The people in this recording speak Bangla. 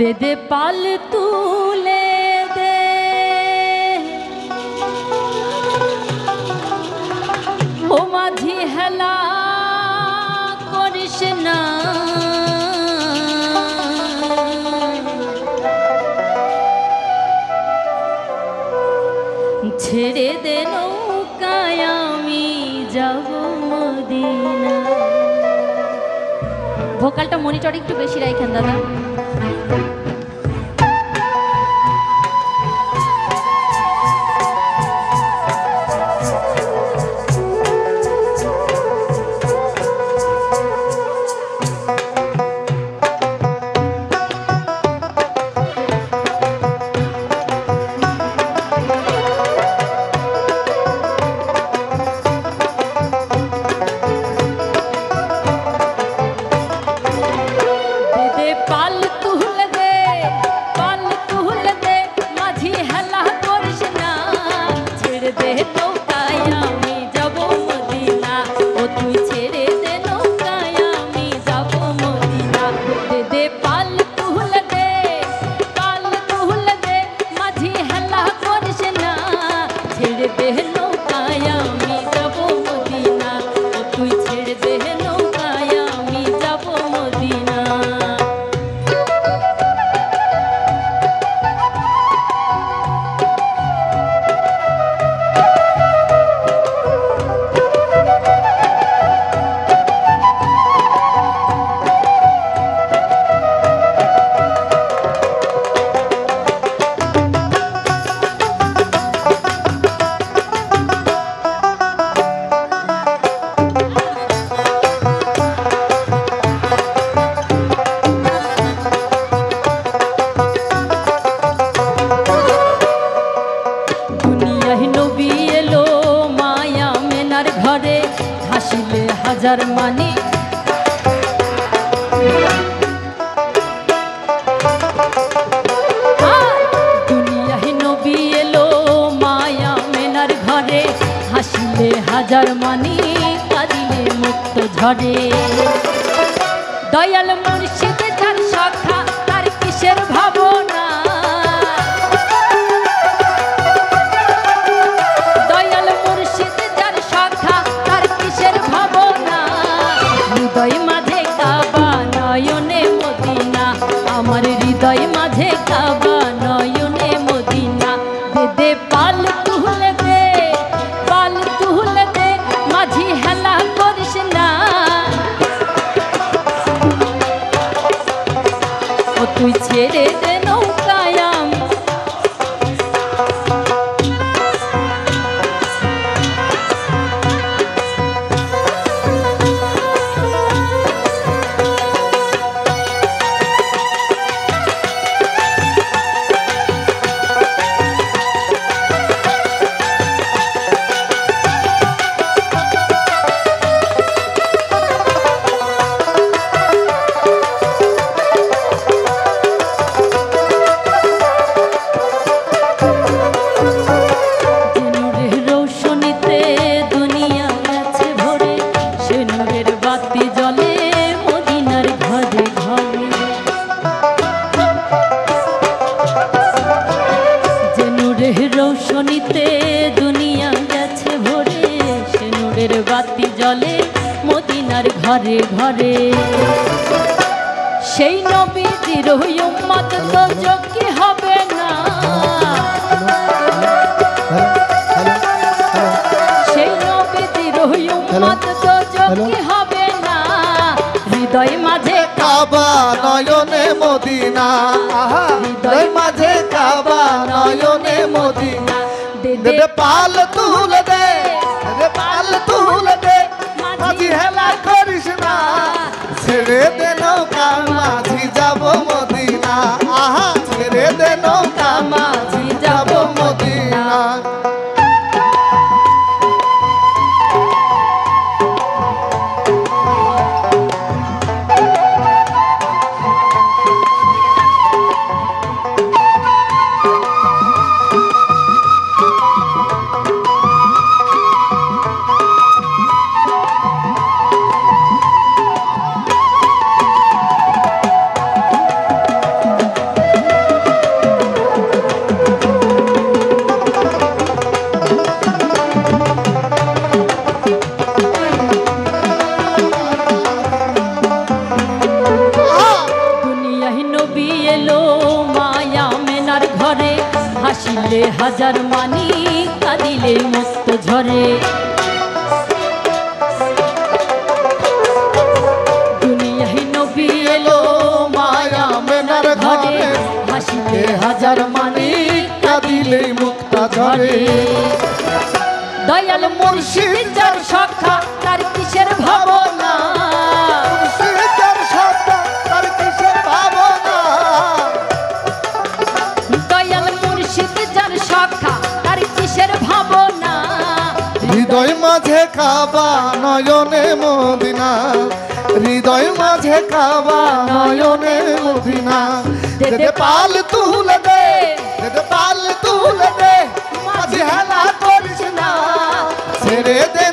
दे दे पाल तुले दे ओ माझी हेला करिस ना ছেড়ে দে নৌকায় আমি যাব মদিনা। ভোকালটা মনিটর একটু বেশি রাখেন দাদা। হাজার মানি দুনিয়ায় নবী এলো মায়া মেনার ঘরে হাসিলে হাজার মানি কাঁদিলে মুক্ত ঝরে দয়াল মুর্শিদ যার শাখা তার কিসের ভাবনা দয়াল মুর্শিদ যার শাখা তার কিসের ভাবনা হৃদয় মাঝে কাবা নয়নে মদিনা আমার হৃদয় মাঝে কাবা নয়নে মদিনা দে দে পাল তুলে দে মাঝি হেলা করিস না ও তুই ছেড়ে দে নৌকায় আমি রৌশনীতে দুনিয়া গেছে ভরে সে নূরের বাতি জ্বলে মদিনার ঘরে ঘরে সেই নবীজির উম্মত তো যোগ্য হবে না সেই নবীজির উম্মত তো যোগ্য হবে না হৃদয় মাঝে কাবা নয়নে মদিনা হৃদয় মাঝে কাবা নয়নে মদিনা দে দে পাল তুলে দে মাঝি হেলা করিস না ছেড়ে দে নৌকা মাঝি যাব মদিনা ছেড়ে দে নৌকা মাঝি যাব মদিনা হাসিলে হাজার মানি কাঁদিলে মুক্ত ঝরে দুনিয়ায় নবী এলো মায়া মেনার ঘরে হাসিলে হাজার মানি কাঁদিলে মুক্তা ঝরে দয়াল মুর্শিদ যার সখা তার কিসের ভাবনা মুর্শিদের সত্তা তার কিসের ভাবনা দয়াল মুর্শিদ যার সখা তার কিসের ভাবনা হৃদয় মাঝে কাবা নয়নে মদিনা হৃদয় মাঝে কাবা নয়নে মদিনা দে পাল তুলে দে পাল তুলে দে মাঝে হেলা করিস না ছেড়ে দে